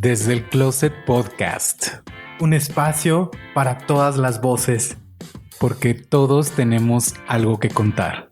Desde el Closet Podcast. Un espacio para todas las voces. Porque todos tenemos algo que contar.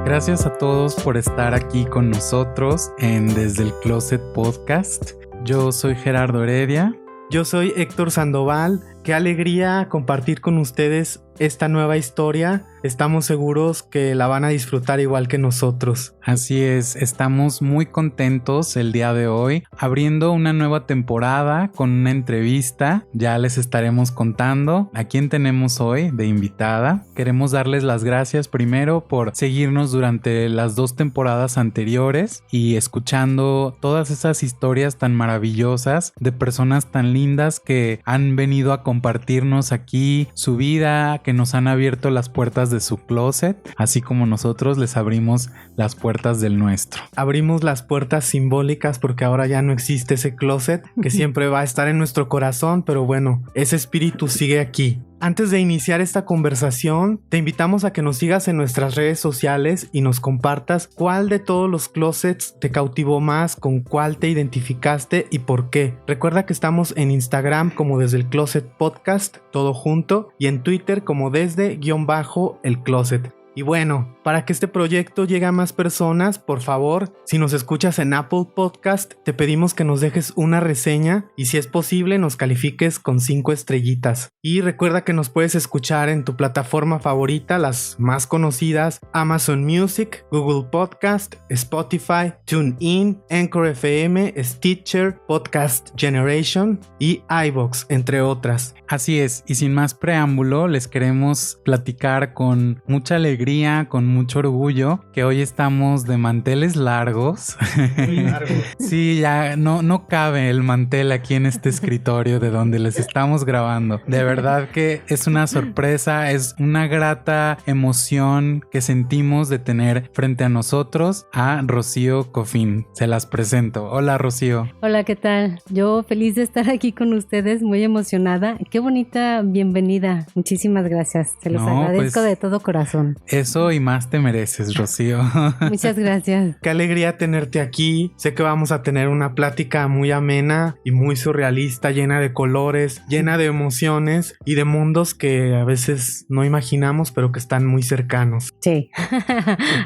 Gracias a todos por estar aquí con nosotros en Desde el Closet Podcast. Yo soy Gerardo Heredia. Yo soy Héctor Sandoval. Qué alegría compartir con ustedes esta nueva historia. Estamos seguros que la van a disfrutar igual que nosotros. Así es, estamos muy contentos el día de hoy, abriendo una nueva temporada con una entrevista. Ya les estaremos contando a quién tenemos hoy de invitada. Queremos darles las gracias primero por seguirnos durante las 2 temporadas anteriores y escuchando todas esas historias tan maravillosas de personas tan lindas que han venido a compartirnos aquí su vida, que nos han abierto las puertas de su closet, así como nosotros les abrimos las puertas del nuestro. Abrimos las puertas simbólicas porque ahora ya no existe ese closet que siempre va a estar en nuestro corazón, pero bueno, ese espíritu sigue aquí. Antes de iniciar esta conversación, te invitamos a que nos sigas en nuestras redes sociales y nos compartas cuál de todos los closets te cautivó más, con cuál te identificaste y por qué. Recuerda que estamos en Instagram como Desde el Closet Podcast, todo junto, y en Twitter como Desde_el Closet. Y bueno, para que este proyecto llegue a más personas, por favor, si nos escuchas en Apple Podcast, te pedimos que nos dejes una reseña y si es posible nos califiques con 5 estrellitas. Y recuerda que nos puedes escuchar en tu plataforma favorita, las más conocidas: Amazon Music, Google Podcast, Spotify, TuneIn, Anchor FM, Stitcher, Podcast Generation y iVoox, entre otras. Así es, y sin más preámbulo, les queremos platicar con mucha alegría, con mucho orgullo, que hoy estamos de manteles largos. Muy largos. Sí, ya no cabe el mantel aquí en este escritorio de donde les estamos grabando. De verdad que es una sorpresa, es una grata emoción que sentimos de tener frente a nosotros a Rocío Coffin. Se las presento. Hola, Rocío. Hola, ¿qué tal? Yo feliz de estar aquí con ustedes, muy emocionada. Qué bonita bienvenida. Muchísimas gracias. Se los agradezco de todo corazón. Eso y más te mereces, Rocío. Muchas gracias. Qué alegría tenerte aquí. Sé que vamos a tener una plática muy amena y muy surrealista, llena de colores, llena de emociones y de mundos que a veces no imaginamos, pero que están muy cercanos. Sí,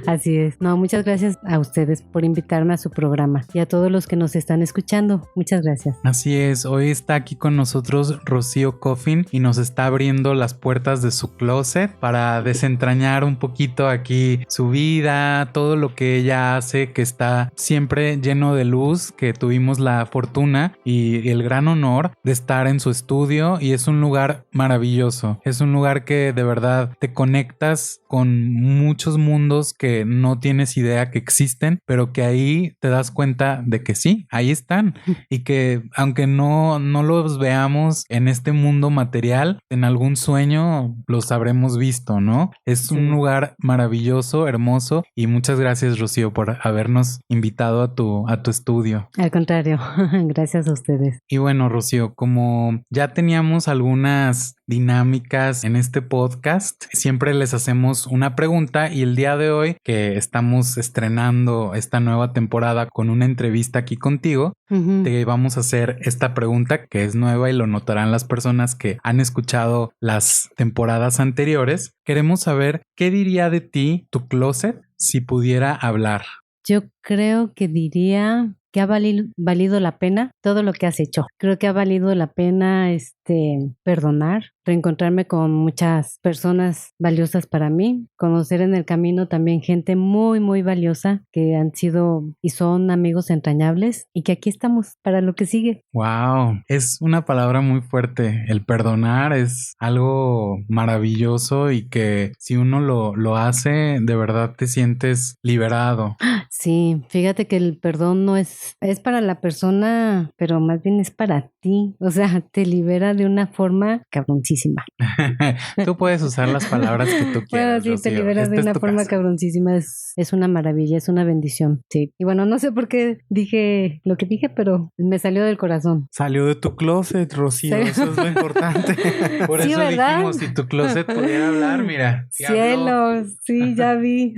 así es. No, muchas gracias a ustedes por invitarme a su programa y a todos los que nos están escuchando. Muchas gracias. Así es. Hoy está aquí con nosotros Rocío Coffin y nos está abriendo las puertas de su closet para desentrañar un poquito aquí su vida, todo lo que ella hace, que está siempre lleno de luz, que tuvimos la fortuna y el gran honor de estar en su estudio, y es un lugar maravilloso. Es un lugar que de verdad te conectas con muchos mundos que no tienes idea que existen, pero que ahí te das cuenta de que sí, ahí están, y que aunque no los veamos en este mundo material, en algún sueño los habremos visto, ¿no? Es un lugar maravilloso, hermoso, y muchas gracias, Rocío, por habernos invitado a tu estudio. Al contrario, gracias a ustedes. Y bueno, Rocío, como ya teníamos algunas dinámicas en este podcast, siempre les hacemos una pregunta, y el día de hoy que estamos estrenando esta nueva temporada con una entrevista aquí contigo, te vamos a hacer esta pregunta que es nueva y lo notarán las personas que han escuchado las temporadas anteriores. Queremos saber qué diría de ti tu closet si pudiera hablar. Yo creo que diría que ha valido la pena todo lo que has hecho. Creo que ha valido la pena perdonar, reencontrarme con muchas personas valiosas para mí, conocer en el camino también gente muy, muy valiosa que han sido y son amigos entrañables, y que aquí estamos para lo que sigue. Wow, es una palabra muy fuerte. El perdonar es algo maravilloso y que si uno lo hace, de verdad te sientes liberado. Sí, fíjate que el perdón no es para la persona, pero más bien es para ti. O sea, te libera de una forma cabroncísima. Tú puedes usar las palabras que tú quieras. Bueno, sí, te liberas de una forma cabroncísima. Es una maravilla, es una bendición. Sí. Y bueno, no sé por qué dije lo que dije, pero me salió del corazón. Salió de tu closet, Rocío. Eso es lo importante. Por Sí, eso ¿verdad? dijimos, si tu closet pudiera hablar, mira. Cielos, sí, ya vi.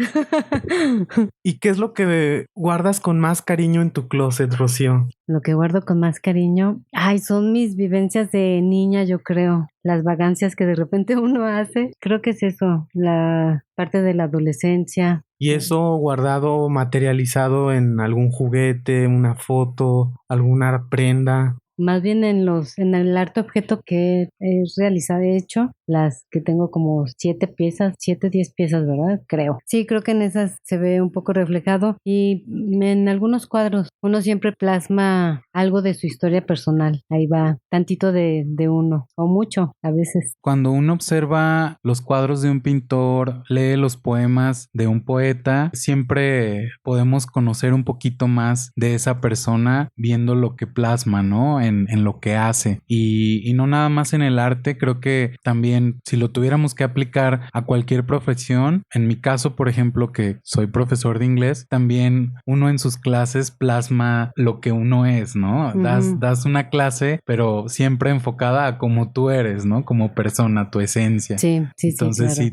¿Y qué es lo que guardas con más cariño en tu closet, Rocío? Lo que guardo con más cariño, son mis vivencias de niña, yo creo. Las vagancias que de repente uno hace. Creo que es eso, la parte de la adolescencia. ¿Y eso guardado, materializado en algún juguete, una foto, alguna prenda? Más bien en el arte objeto que he realizado, he hecho, las que tengo como 7 piezas, 7, 10 piezas, ¿verdad? Creo. Sí, creo que en esas se ve un poco reflejado y en algunos cuadros uno siempre plasma algo de su historia personal. Ahí va tantito de uno o mucho a veces. Cuando uno observa los cuadros de un pintor, lee los poemas de un poeta, siempre podemos conocer un poquito más de esa persona viendo lo que plasma, ¿no? En lo que hace. Y no nada más en el arte, creo que también si lo tuviéramos que aplicar a cualquier profesión, en mi caso, por ejemplo, que soy profesor de inglés, también uno en sus clases plasma lo que uno es, ¿no? Das una clase, pero siempre enfocada a cómo tú eres, ¿no? Como persona, tu esencia. Sí. Entonces claro. sí,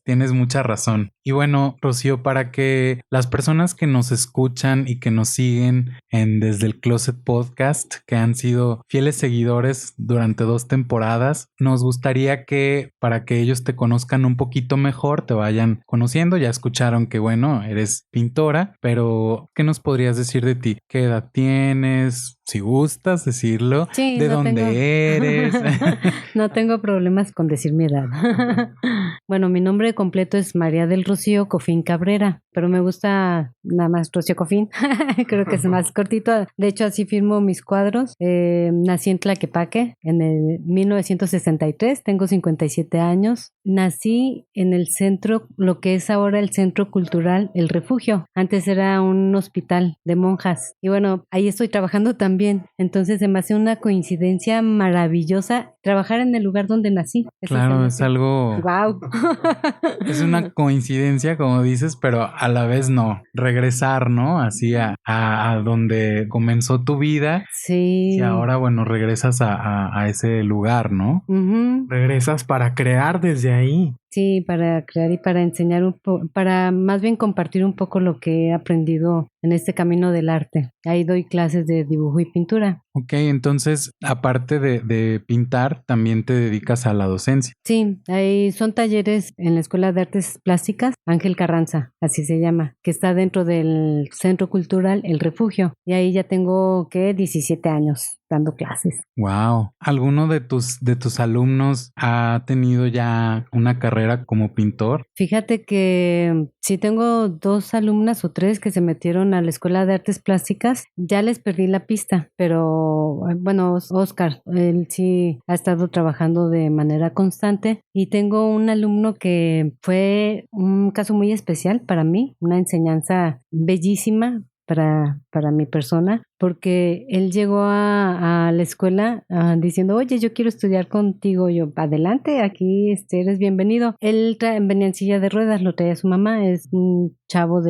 tienes mucha razón. Y bueno, Rocío, para que las personas que nos escuchan y que nos siguen en Desde el Closet Podcast, que han sido fieles seguidores durante 2 temporadas, nos gustaría que para que ellos te conozcan un poquito mejor, te vayan conociendo. Ya escucharon que, bueno, eres pintora, pero ¿qué nos podrías decir de ti? ¿Qué edad tienes? Si gustas decirlo. Sí, ¿De dónde eres? No tengo problemas con decir mi edad. Bueno, mi nombre completo es María del Rocío Cofín Cabrera, pero me gusta nada más Rocío Cofín. Creo que es más cortito. De hecho, así firmo mis cuadros. Nací en Tlaquepaque en el 1963, tengo 57 años. Nací en el centro, lo que es ahora el Centro Cultural El Refugio. Antes era un hospital de monjas. Y bueno, ahí estoy trabajando también. Entonces se me hace una coincidencia maravillosa trabajar en el lugar donde nací. Claro, es algo... ¡Wow! Es una coincidencia, como dices, pero a la vez no. Regresar, ¿no? Así a donde comenzó tu vida. Sí. Y ahora, bueno, regresas a ese lugar, ¿no? Regresas para crear desde ahí. Sí, para crear y para enseñar para más bien compartir un poco lo que he aprendido en este camino del arte. Ahí doy clases de dibujo y pintura. Ok, entonces, aparte de pintar, también te dedicas a la docencia. Sí, ahí son talleres en la Escuela de Artes Plásticas Ángel Carranza, así se llama, que está dentro del Centro Cultural El Refugio. Y ahí ya tengo, 17 años dando clases. Wow. ¿Alguno de tus alumnos ha tenido ya una carrera como pintor? Fíjate que sí tengo 2 alumnas o 3 que se metieron a la Escuela de Artes Plásticas. Ya les perdí la pista, pero bueno, Oscar, él sí ha estado trabajando de manera constante. Y tengo un alumno que fue un caso muy especial para mí, una enseñanza bellísima para mi persona, porque él llegó a la escuela diciendo, oye, yo quiero estudiar contigo. Yo, adelante, aquí eres bienvenido. Él venía en silla de ruedas, lo traía su mamá, es un chavo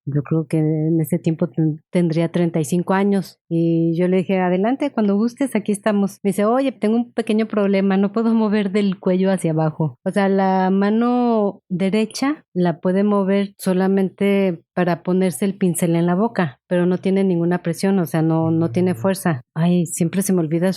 yo creo que en ese tiempo tendría 35 años. Y yo le dije, adelante, cuando gustes, aquí estamos. Me dice, oye, tengo un pequeño problema, no puedo mover del cuello hacia abajo. O sea, la mano derecha la puede mover solamente para ponerse el pincel en la boca, pero no tiene ninguna presión, o sea, no tiene fuerza. Ay, siempre se me olvida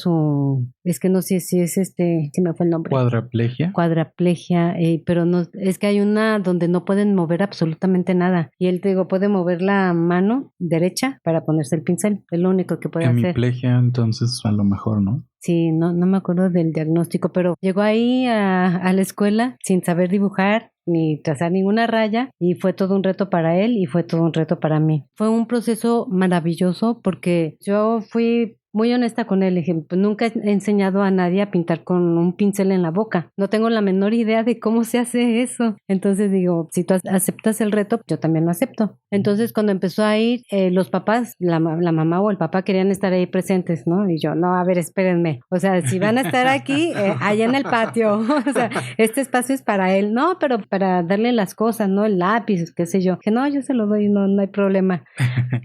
es que no sé si es si me fue el nombre. Cuadraplegia, pero no, es que hay una donde no pueden mover absolutamente nada. Y él, te digo, puede mover la mano derecha para ponerse el pincel, es lo único que puede hacer. Hemiplegia, entonces a lo mejor, ¿no? Sí, no me acuerdo del diagnóstico, pero llegó ahí a la escuela sin saber dibujar ni trazar ninguna raya y fue todo un reto para él y fue todo un reto para mí. Fue un proceso maravilloso porque yo fui muy honesta con él. Dije, pues nunca he enseñado a nadie a pintar con un pincel en la boca. No tengo la menor idea de cómo se hace eso. Entonces digo, si tú aceptas el reto, yo también lo acepto. Entonces cuando empezó a ir, los papás, la mamá o el papá querían estar ahí presentes, ¿no? Y yo, no, a ver, espérenme. déjenme. O sea, si van a estar aquí, allá en el patio. O sea, este espacio es para él. No, pero para darle las cosas, ¿no? El lápiz, qué sé yo. Que no, yo se lo doy, no hay problema.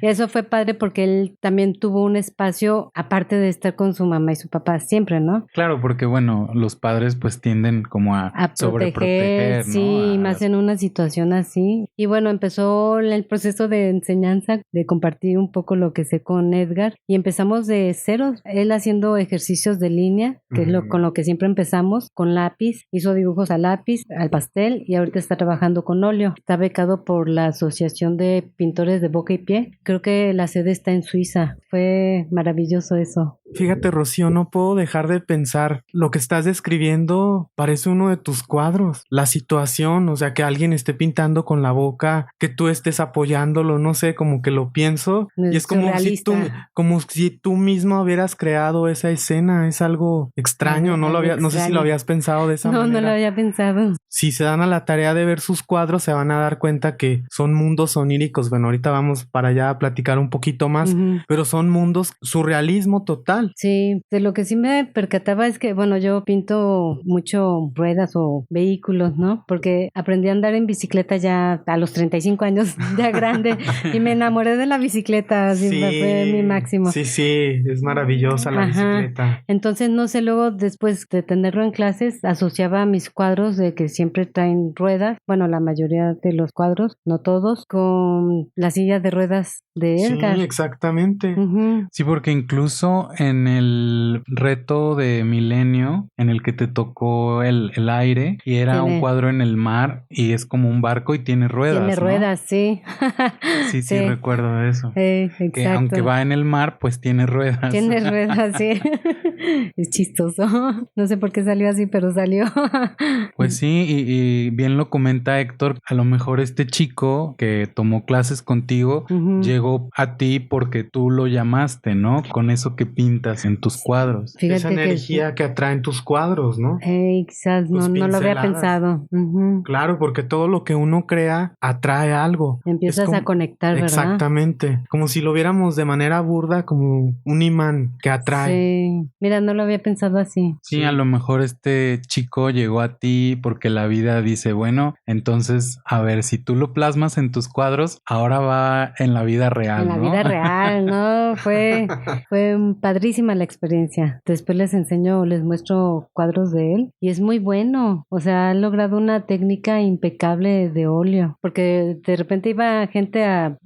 Y eso fue padre porque él también tuvo un espacio aparte de estar con su mamá y su papá siempre, ¿no? Claro, porque bueno, los padres pues tienden como a sobreproteger, ¿no? Sí, más en una situación así. Y bueno, empezó el proceso de enseñanza, de compartir un poco lo que sé con Edgar y empezamos de cero, él haciendo ejercicios de línea, que es con lo que siempre empezamos, con lápiz, hizo dibujos a lápiz, al pastel y ahorita está trabajando con óleo. Está becado por la Asociación de Pintores de Boca y Pie. Creo que la sede está en Suiza. Fue maravilloso eso. Fíjate, Rocío, no puedo dejar de pensar, lo que estás describiendo parece uno de tus cuadros. La situación, o sea, que alguien esté pintando con la boca, que tú estés apoyándolo, no sé, como que lo pienso. Y es como si tú mismo hubieras creado esa escena. Es algo extraño, no sé si lo habías pensado de esa manera. No lo había pensado. Si se dan a la tarea de ver sus cuadros, se van a dar cuenta que son mundos oníricos. Bueno, ahorita vamos para allá a platicar un poquito más, pero son mundos surrealismo total. Sí, de lo que sí me percataba es que, bueno, yo pinto mucho ruedas o vehículos, ¿no? Porque aprendí a andar en bicicleta ya a los 35 años, ya grande, y me enamoré de la bicicleta, así fue mi máximo. Sí, es maravillosa la bicicleta. Entonces, no sé, luego después de tenerlo en clases, asociaba mis cuadros de que siempre traen ruedas, bueno, la mayoría de los cuadros, no todos, con la silla de ruedas de Edgar. Sí, exactamente. Sí, porque incluso en el reto de Milenio, en el que te tocó el aire, y era un cuadro en el mar, y es como un barco y tiene ruedas. Tiene ruedas, ¿no? Sí. Sí, recuerdo eso. Exacto. Que aunque va en el mar, pues tiene ruedas. Tiene ruedas, sí. Es chistoso. No sé por qué salió así, pero salió. Pues sí, y bien lo comenta Héctor, a lo mejor este chico que tomó clases contigo llegó a ti porque tú lo llamaste, ¿no? Con eso que pintas en tus cuadros. Fíjate esa energía que atraen tus cuadros, ¿no? Quizás no lo había pensado. Claro, porque todo lo que uno crea atrae algo. Empiezas a conectar, ¿verdad? Exactamente. Como si lo viéramos de manera burda, como un imán que atrae. Sí. Mira, no lo había pensado así. Sí, a lo mejor este chico llegó a ti porque la vida dice, bueno, entonces, a ver, si tú lo plasmas en tus cuadros, ahora va en la vida real, en la vida real, ¿no? Fue padrísima la experiencia. Después les muestro cuadros de él y es muy bueno. O sea, ha logrado una técnica impecable de óleo, porque de repente iba gente a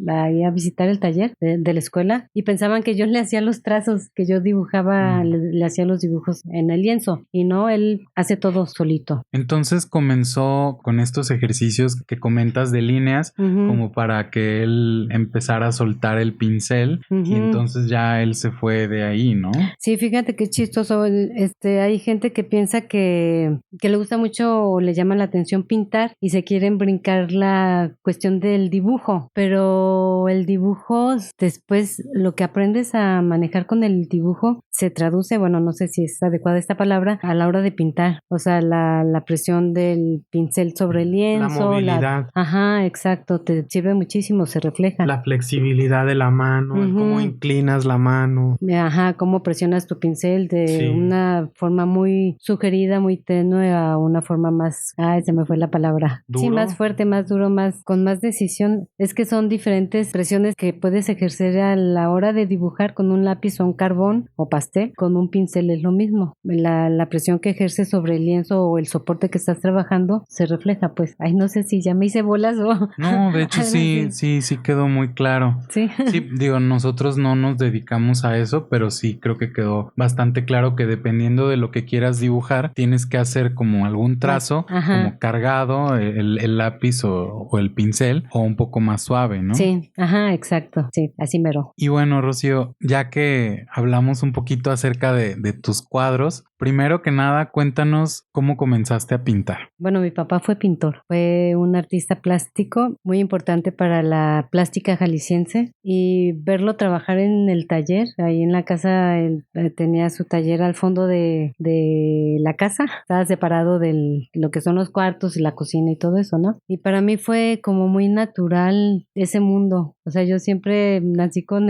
visitar el taller de la escuela y pensaban que yo le hacía los trazos, que yo dibujaba, le hacía los dibujos en el lienzo y no, él hace todo solito. Entonces comenzó con estos ejercicios que comentas de líneas como para que él empezara a soltar el pincel y entonces ya él se fue de ahí, ¿no? Sí, fíjate qué chistoso. Hay gente que piensa que le gusta mucho o le llama la atención pintar y se quieren brincar la cuestión del dibujo, pero el dibujo, después lo que aprendes a manejar con el dibujo se traduce, bueno, no sé si es adecuada esta palabra, a la hora de pintar. O sea, la presión del pincel sobre el lienzo. La movilidad. Ajá, exacto, te sirve muchísimo, se refleja. La flexibilidad de la mano, cómo inclinas la mano. Ajá, cómo presionas tu pincel de una forma muy sugerida, muy tenue a una forma más, se me fue la palabra. ¿Duro? Sí, más fuerte, más duro, con más decisión. Es que son diferentes presiones que puedes ejercer a la hora de dibujar con un lápiz o un carbón o pastel. Con un pincel es lo mismo. La presión que ejerces sobre el lienzo o el soporte que estás trabajando se refleja, pues. Ay, no sé si ya me hice bolas o... No, de hecho sí quedó muy claro. Sí. Sí, digo, nosotros no nos dedicamos a eso, pero sí creo que quedó bastante claro que dependiendo de lo que quieras dibujar, tienes que hacer como algún trazo, como cargado, el lápiz o el pincel, o un poco más suave, ¿no? Sí, ajá, exacto. Sí, así mero. Y bueno, Rocío, ya que hablamos un poquito acerca de tus cuadros, primero que nada, cuéntanos cómo comenzaste a pintar. Bueno, mi papá fue pintor, fue un artista plástico muy importante para la plástica jalisciense y verlo trabajar en el taller, ahí en la casa, él tenía su taller al fondo de la casa, estaba separado de lo que son los cuartos y la cocina y todo eso, ¿no? Y para mí fue como muy natural ese mundo, O sea, yo siempre nací con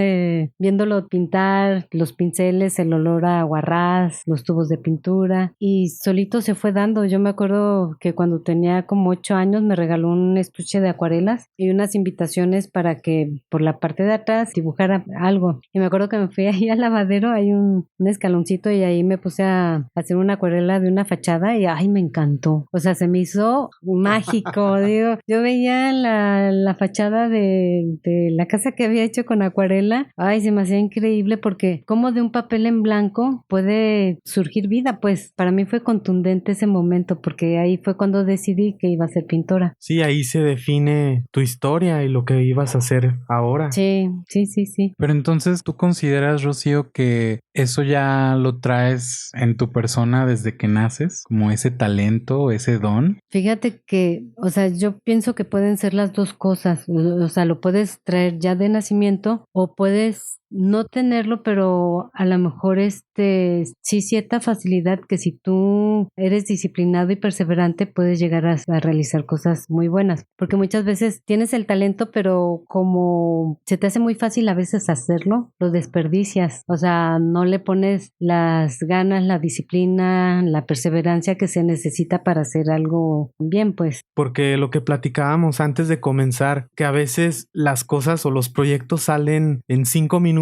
viéndolo pintar, los pinceles, el olor a aguarrás, los tubos de pintura y solito se fue dando. Yo me acuerdo que cuando tenía como 8 años me regaló un estuche de acuarelas y unas invitaciones para que por la parte de atrás dibujara algo. Y me acuerdo que me fui ahí al lavadero, hay un escaloncito y ahí me puse a hacer una acuarela de una fachada y ¡ay, me encantó! O sea, se me hizo mágico, digo. Yo veía la fachada de la casa que había hecho con acuarela. ¡Ay, se me hacía increíble! Porque como de un papel en blanco puede surgir vida, pues para mí fue contundente ese momento porque ahí fue cuando decidí que iba a ser pintora. Sí, ahí se define tu historia y lo que ibas a hacer ahora. Sí. Pero entonces, ¿tú consideras, Rocío, que eso ya lo traes en tu persona desde que naces? Como ese talento, ese don. Fíjate que, o sea, yo pienso que pueden ser las dos cosas. O sea, lo puedes traer ya de nacimiento o puedes no tenerlo, pero a lo mejor sí cierta facilidad que si tú eres disciplinado y perseverante puedes llegar a realizar cosas muy buenas, porque muchas veces tienes el talento, pero como se te hace muy fácil a veces hacerlo, lo desperdicias, o sea, no le pones las ganas, la disciplina, la perseverancia que se necesita para hacer algo bien, pues. Porque lo que platicábamos antes de comenzar, que a veces las cosas o los proyectos salen en 5 minutos,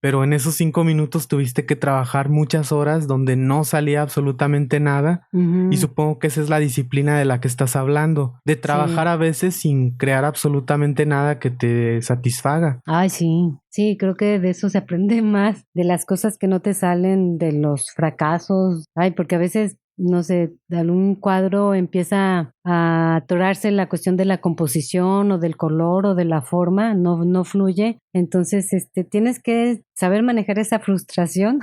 pero en esos 5 minutos tuviste que trabajar muchas horas donde no salía absolutamente nada. Uh-huh. Y supongo que esa es la disciplina de la que estás hablando, de trabajar a veces sin crear absolutamente nada que te satisfaga. Ay, sí, creo que de eso se aprende más, de las cosas que no te salen, de los fracasos. Ay, porque a veces, no sé, algún cuadro empieza a atorarse la cuestión de la composición o del color o de la forma, no fluye. Entonces, tienes que saber manejar esa frustración.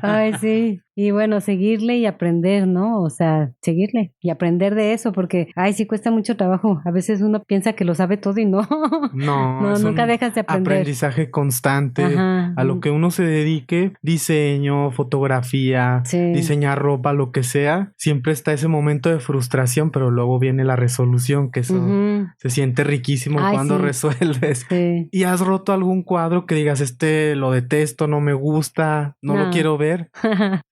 Ay, sí. Y bueno, seguirle y aprender, ¿no? O sea, seguirle y aprender de eso, porque, ay, sí cuesta mucho trabajo. A veces uno piensa que lo sabe todo y no. No, nunca dejas de aprender. Aprendizaje constante. Ajá. A lo que uno se dedique, diseño, fotografía, diseñar ropa, lo que sea, siempre está ese momento de frustración, pero luego viene la resolución, que eso se siente riquísimo cuando resuelves. Sí. ¿Y has roto algún cuadro que digas, lo detesto, no me gusta, no lo quiero ver?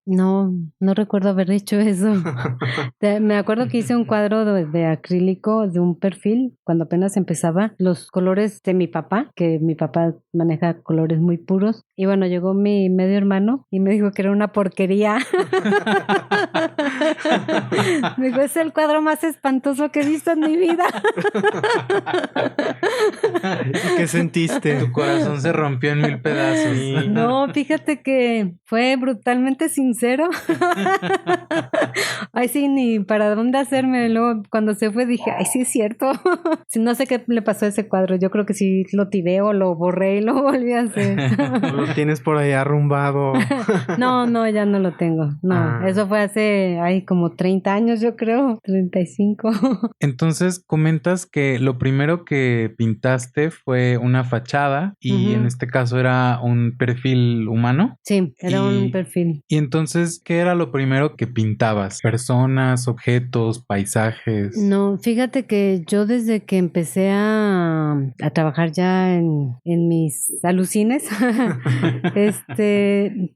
No recuerdo haber hecho eso. Me acuerdo que hice un cuadro de acrílico de un perfil cuando apenas empezaba, los colores de mi papá, que mi papá maneja colores muy puros. Y bueno, llegó mi medio hermano y me dijo que era una porquería. Me dijo, es el cuadro más espantoso que he visto en mi vida. ¿Y qué sentiste? Tu corazón se rompió en 1000 pedazos. Sí. No, fíjate que fue brutalmente sincero. Ay, sí, ni para dónde hacerme. Luego, cuando se fue, dije, ay, sí es cierto. No sé qué le pasó a ese cuadro. Yo creo que sí lo tiré o lo borré y lo volví a hacer. ¿Lo tienes por ahí arrumbado? No, ya no lo tengo. No, eso fue hace, como 30 años, yo creo. 35. Entonces, comentas que lo primero que pintaste fue una fachada y en este caso era un perfil humano. Sí, era un perfil. Y entonces, ¿qué era lo primero que pintabas? ¿Personas, objetos, paisajes? No, fíjate que yo desde que empecé a trabajar ya en mis alucines,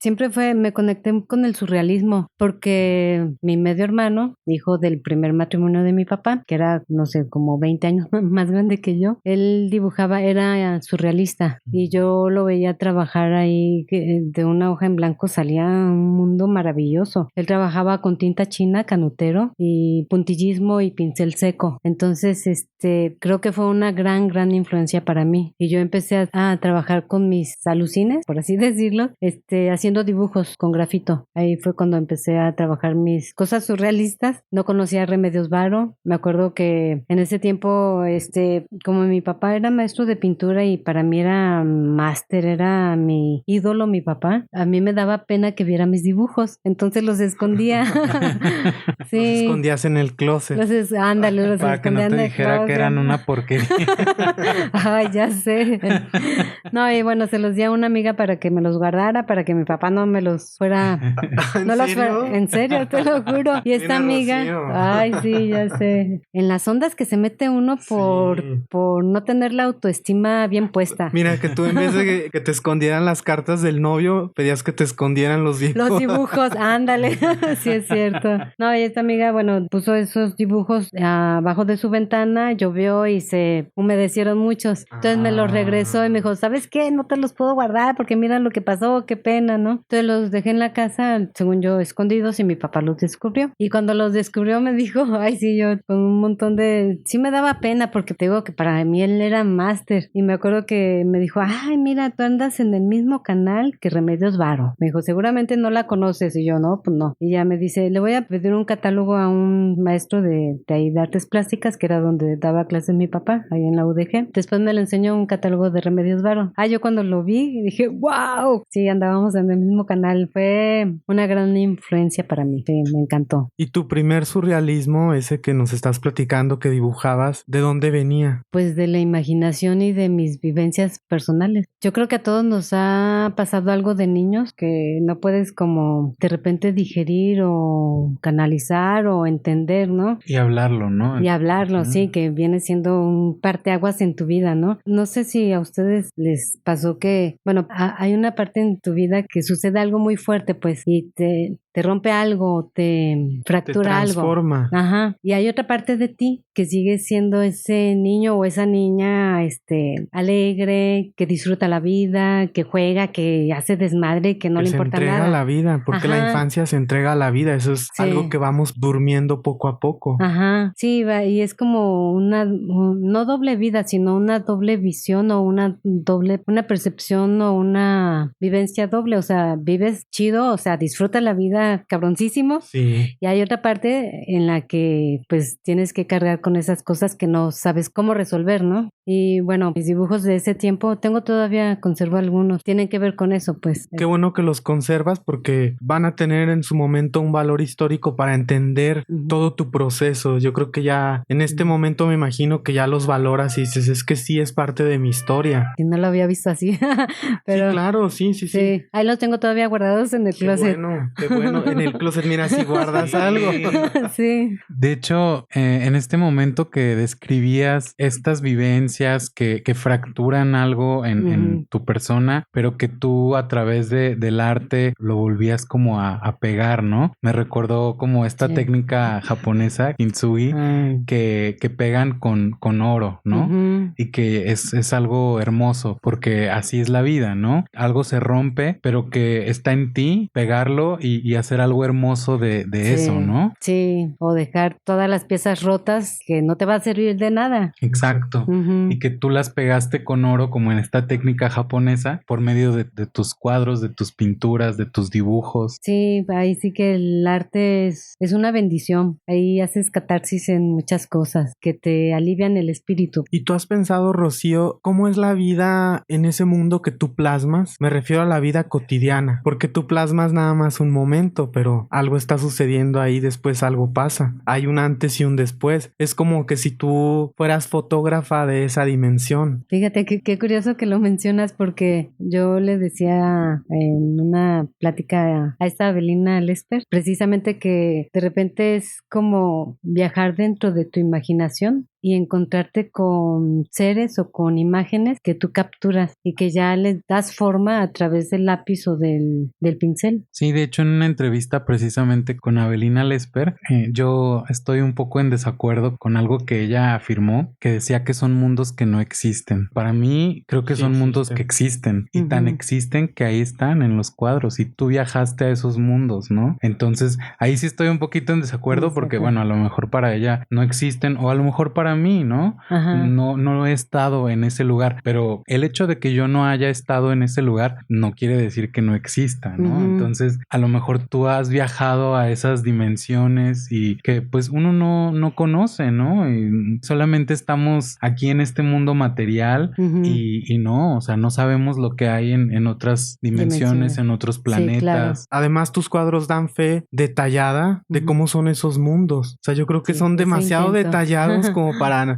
siempre me conecté con el surrealismo, porque mi medio hermano, hijo del primer matrimonio de mi papá, que era, no sé, como 20 años más grande que yo, él dibujaba, era surrealista, y yo lo veía trabajar ahí, de una hoja en blanco salía un mundo maravilloso. Él trabajaba con tinta china, canutero, y puntillismo y pincel seco. Entonces, creo que fue una gran influencia para mí. Y yo empecé a trabajar con mis alucines, por así decirlo, haciendo dibujos con grafito. Ahí fue cuando empecé a trabajar mis cosas surrealistas. No conocía a Remedios Varo. Me acuerdo que en ese tiempo, como mi papá era maestro de pintura y para mí era máster, era mi ídolo, mi papá, a mí me daba pena que viera mis dibujos, entonces los escondía. Sí. Los escondías en el closet. Los escondía para que no te dijera que eran una porquería. Ay, ya sé. No, y bueno, se los di a una amiga para que me los guardara, para que mi papá no me los fuera... ¿En serio? En serio, te lo juro. Y esta amiga, Rocío. ay, sí, ya sé. En las ondas que se mete uno por, Sí. por no tener la autoestima bien puesta. Mira, que tú en vez de que te escondieran las cartas del novio, pedías que te escondieran los dibujos. Los dibujos, ándale, sí es cierto. No, y esta amiga, bueno, puso esos dibujos abajo de su ventana, llovió y se humedecieron muchos. Entonces me los regresó y me dijo, ¿sabes qué? No te los puedo guardar porque mira lo que pasó, qué pena, ¿no? Entonces los dejé en la casa, según yo, escondidos y mi papá los descubrió. Y cuando los descubrió me dijo, ay, sí, yo con un montón de... Sí me daba pena porque te digo que para mí él era máster. Y me acuerdo que me dijo, ay, mira, tú andas en el mismo canal que Remedios Varo. Me dijo, seguramente no la conoces. Y yo, no, pues no. Y ya me dice, le voy a pedir un catálogo a un maestro de ahí de artes plásticas, que era donde daba clases mi papá, ahí en la UDG. Después me le enseñó un catálogo de Remedios Varo. Yo cuando lo vi dije, wow. Sí, andábamos en el mismo canal. Fue una gran influencia para mí. Sí, me encantó. ¿Y tu primer surrealismo, ese que nos estás platicando que dibujabas, de dónde venía? Pues de la imaginación y de mis vivencias personales. Yo creo que a todos nos ha pasado algo de niños que no puedes como de repente digerir o canalizar o entender, ¿no? Y hablarlo, ¿no? Y hablarlo, sí, que viene siendo un parteaguas en tu vida, ¿no? No sé si a ustedes les pasó que, bueno, hay una parte en tu vida que sucede algo muy fuerte, pues, y te rompe algo, te fractura Te algo. transforma. Ajá. Y hay otra parte de ti que sigue siendo ese niño o esa niña, alegre, que disfruta la vida, que juega, que hace desmadre, que no Que le se importa entrega nada. a la vida, porque la Ajá. infancia se entrega a la vida. Eso es Sí. algo que vamos durmiendo poco a poco. Ajá, sí, y es como no doble vida, sino una doble visión o una percepción o una vivencia doble, o sea, vives chido, o sea, disfruta la vida cabroncísimo. Sí. Y hay otra parte en la que pues tienes que cargar con esas cosas que no sabes cómo resolver, ¿no? Y bueno, mis dibujos de ese tiempo, conservo algunos, tienen que ver con eso, pues. Qué bueno que los conservas porque van a tener en su momento un valor histórico para entender todo tu proceso. Yo creo que ya en este momento me imagino que ya los valoras y dices, es que sí es parte de mi historia. Y no lo había visto así, pero sí, claro, sí. sí, ahí los tengo todavía guardados en el closet. Qué bueno, en el closet, mira, si guardas algo. Sí. De hecho, en este momento que describías estas vivencias que fracturan algo en tu persona, pero que tú a través del arte lo volvías como a pegar, ¿no? Me recordó como esta técnica japonesa, kintsugi, que pegan con oro, ¿no? Y que es algo hermoso, porque así es la vida, ¿no? Algo se rompe, pero que está en ti pegarlo y hacer algo hermoso de eso, ¿no? Sí, o dejar todas las piezas rotas que no te va a servir de nada. Exacto. Y que tú las pegaste con oro, como en esta técnica japonesa, por medio de tus cuadros, de tus pinturas, de tus dibujos. Sí, ahí sí que el arte es una bendición. Ahí haces catarsis en muchas cosas que te alivian el espíritu. ¿Y tú has pensado, Rocío, cómo es la vida en ese mundo que tú plasmas? Me refiero a la vida cotidiana, porque tú plasmas nada más un momento, pero algo está sucediendo ahí, después algo pasa. Hay un antes y un después. Es como que si tú fueras fotógrafa de esa dimensión. Fíjate qué curioso que lo mencionas, porque yo le decía en una plática a esta Avelina Lesper, precisamente que de repente es como viajar dentro de tu imaginación y encontrarte con seres o con imágenes que tú capturas y que ya les das forma a través del lápiz o del pincel. Sí, de hecho en una entrevista precisamente con Avelina Lesper, yo estoy un poco en desacuerdo con algo que ella afirmó, que decía que son mundos que no existen. Para mí creo que son mundos que existen y tan existen que ahí están en los cuadros y tú viajaste a esos mundos, ¿no? Entonces ahí sí estoy un poquito en desacuerdo porque bueno, a lo mejor para ella no existen o a lo mejor para mí, ¿no? No he estado en ese lugar, pero el hecho de que yo no haya estado en ese lugar no quiere decir que no exista, ¿no? Entonces, a lo mejor tú has viajado a esas dimensiones y que pues uno no conoce, ¿no? Y solamente estamos aquí en este mundo material y no, o sea, no sabemos lo que hay en otras dimensiones, en otros planetas. Sí, claro. Además, tus cuadros dan fe detallada de cómo son esos mundos. O sea, yo creo que son demasiado detallados como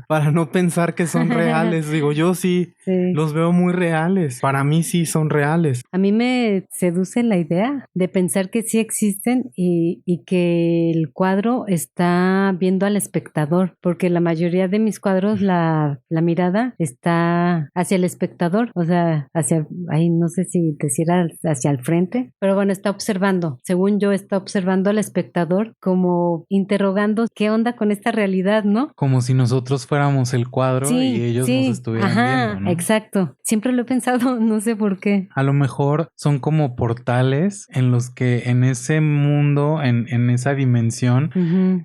para no pensar que son reales. Digo, yo sí los veo muy reales. Para mí sí son reales. A mí me seduce la idea de pensar que sí existen y que el cuadro está viendo al espectador, porque la mayoría de mis cuadros la mirada está hacia el espectador, o sea, hacia, ahí no sé si decir hacia el frente, pero bueno, está observando, según yo, está observando al espectador como interrogando qué onda con esta realidad, ¿no? Como si nosotros fuéramos el cuadro y ellos nos estuvieran viendo, ¿no? Exacto. Siempre lo he pensado, no sé por qué. A lo mejor son como portales en los que en ese mundo, en esa dimensión,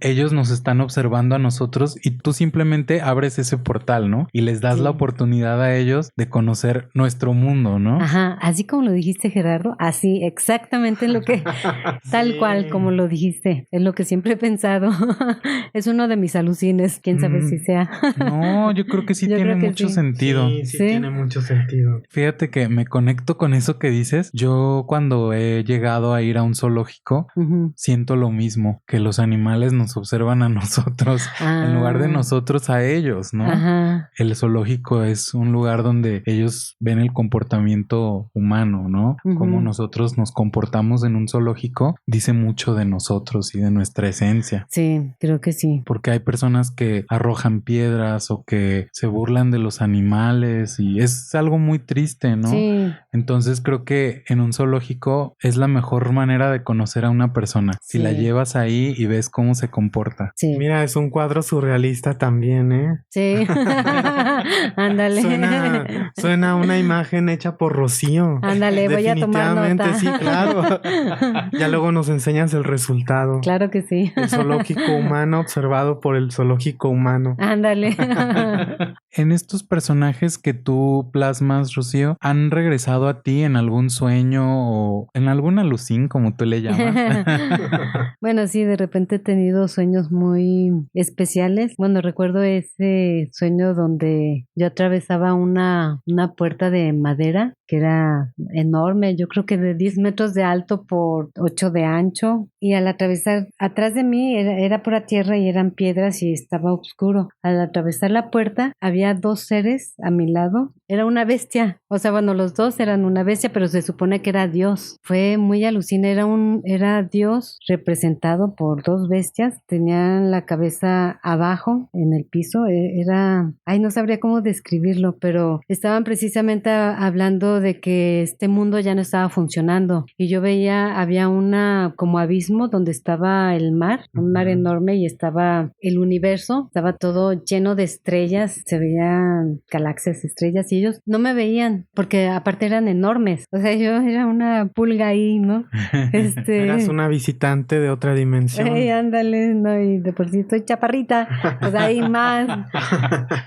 ellos nos están observando a nosotros y tú simplemente abres ese portal, ¿no? Y les das la oportunidad a ellos de conocer nuestro mundo, ¿no? Ajá, así como lo dijiste, Gerardo, así exactamente lo que, tal cual como lo dijiste, es lo que siempre he pensado. Es uno de mis alucines, quién sabe si sea. No, yo creo que sí tiene mucho sentido. Sí, tiene mucho sentido. Fíjate que me conecto con eso que dices. Yo cuando he llegado a ir a un zoológico, siento lo mismo, que los animales nos observan a nosotros en lugar de nosotros a ellos, ¿no? Ajá. El zoológico es un lugar donde ellos ven el comportamiento humano, ¿no? Cómo nosotros nos comportamos en un zoológico dice mucho de nosotros y de nuestra esencia. Sí, creo que sí. Porque hay personas que arrojan piedras o que se burlan de los animales y es algo muy triste, ¿no? Sí. Entonces creo que en un zoológico es la mejor manera de conocer a una persona. Si la llevas ahí y ves cómo se comporta. Sí. Mira, es un cuadro surrealista también, ¿eh? Sí. Ándale. Suena una imagen hecha por Rocío. Ándale, voy a tomar nota. Sí, claro. Ya luego nos enseñas el resultado. Claro que sí. El zoológico humano observado por el zoológico humano. Ándale. En estos personajes que tú plasmas, Rocío, ¿han regresado a ti en algún sueño o en algún alucín, como tú le llamas? Bueno, sí, de repente he tenido sueños muy especiales. Bueno, recuerdo ese sueño donde yo atravesaba una puerta de madera que era enorme, yo creo que de 10 metros de alto por 8 de ancho, y al atravesar, atrás de mí era pura tierra y eran piedras y estaba oscuro. Al atravesar la puerta había dos seres a mi lado, era una bestia, o sea, bueno, los dos eran una bestia, pero se supone que era Dios. Fue muy alucinante, era Dios representado por dos bestias, tenían la cabeza abajo en el piso, no sabría cómo describirlo, pero estaban precisamente hablando de que este mundo ya no estaba funcionando y yo veía, había una como abismo donde estaba el mar, un mar enorme, y estaba el universo, estaba todo lleno de estrellas, se veían galaxias, estrellas, y ellos no me veían porque aparte eran enormes, o sea, yo era una pulga ahí, ¿no? Eras una visitante de otra dimensión. Ándale, no, y de por sí estoy chaparrita, pues ahí más.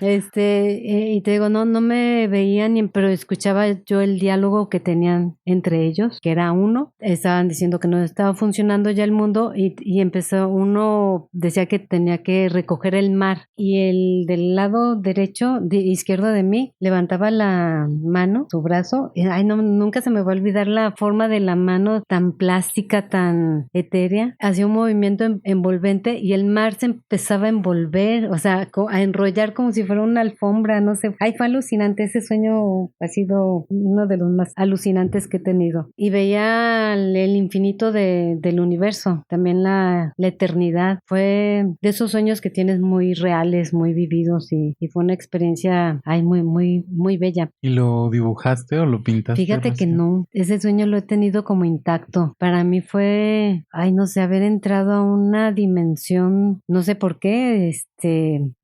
Y te digo, no me veían, pero escuchaba yo el diálogo que tenían entre ellos, que era uno, estaban diciendo que no estaba funcionando ya el mundo y empezó, uno decía que tenía que recoger el mar y el del lado derecho, izquierdo de mí, levantaba la mano, su brazo, nunca se me va a olvidar la forma de la mano tan plástica, tan etérea, hacía un movimiento envolvente y el mar se empezaba a envolver, o sea, a enrollar como si fuera una alfombra, no sé, fue alucinante, ese sueño ha sido uno de los más alucinantes que he tenido. Y veía el infinito del universo, también la eternidad. Fue de esos sueños que tienes muy reales, muy vividos y fue una experiencia muy, muy, muy bella. ¿Y lo dibujaste o lo pintaste? Fíjate que no, ese sueño lo he tenido como intacto. Para mí fue, no sé, haber entrado a una dimensión, no sé por qué,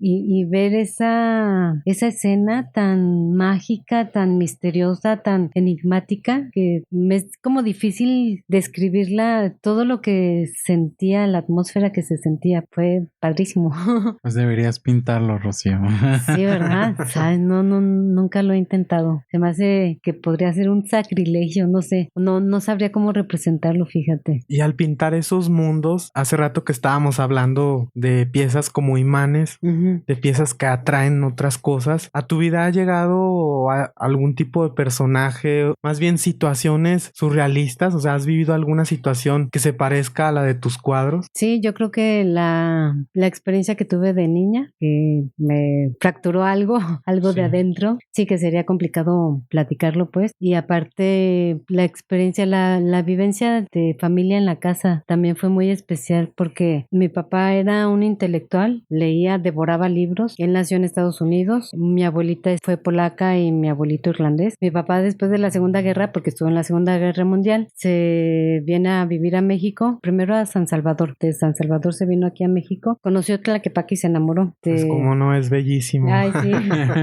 y ver esa escena tan mágica, tan misteriosa, tan enigmática, que me es como difícil describirla, todo lo que sentía, la atmósfera que se sentía, fue padrísimo. Pues deberías pintarlo, Rocío. Sí, ¿verdad? ¿Sabes? No, nunca lo he intentado. Se me hace que podría ser un sacrilegio, no sé, no sabría cómo representarlo, fíjate. Y al pintar esos mundos, hace rato que estábamos hablando de piezas como imanes, de piezas que atraen otras cosas, ¿a tu vida ha llegado algún tipo de persona personaje, más bien situaciones surrealistas? O sea, ¿has vivido alguna situación que se parezca a la de tus cuadros? Sí, yo creo que la experiencia que tuve de niña, que me fracturó algo, algo de Sí. adentro, sí que sería complicado platicarlo, pues. Y aparte, la experiencia, la vivencia de familia en la casa también fue muy especial porque mi papá era un intelectual, leía, devoraba libros. Él nació en Estados Unidos, mi abuelita fue polaca y mi abuelito irlandés. Mi papá, después de la Segunda Guerra, porque estuvo en la Segunda Guerra Mundial, se viene a vivir a México, primero a San Salvador. De San Salvador se vino aquí a México, conoció Tlaquepaque y se enamoró. Pues como no, es bellísimo. Ay, sí,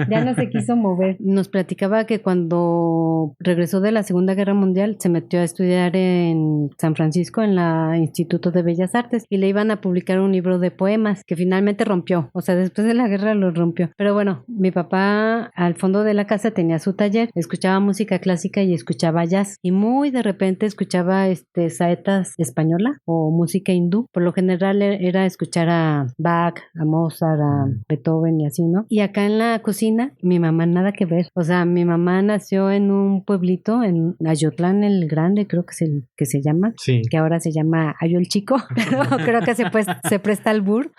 ya no se quiso mover. Nos platicaba que cuando regresó de la Segunda Guerra Mundial se metió a estudiar en San Francisco, en la Instituto de Bellas Artes, y le iban a publicar un libro de poemas que finalmente rompió. O sea, después de la guerra lo rompió. Pero bueno, mi papá al fondo de la casa tenía su taller, escuchaba música clásica y escuchaba jazz. Y muy de repente escuchaba saetas española o música hindú. Por lo general era escuchar a Bach, a Mozart, a Beethoven y así, ¿no? Y acá en la cocina, mi mamá nada que ver. O sea, mi mamá nació en un pueblito, en Ayotlán el Grande, creo que se llama. Sí. Que ahora se llama Ayo el Chico, pero creo que se presta al bur.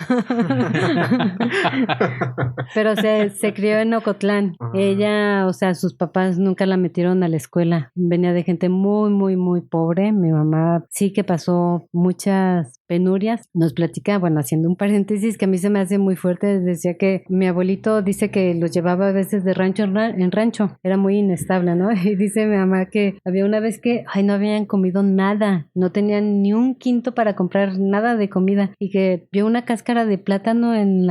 Pero se crió en Ocotlán. Ella, o sea, sus papás nunca la metieron a la escuela. Venía de gente muy, muy, muy pobre. Mi mamá sí que pasó muchas penurias. Nos platica, bueno, haciendo un paréntesis que a mí se me hace muy fuerte, decía que mi abuelito dice que los llevaba a veces de rancho en rancho. Era muy inestable, ¿no? Y dice mi mamá que había una vez que, no habían comido nada. No tenían ni un quinto para comprar nada de comida y que vio una cáscara de plátano en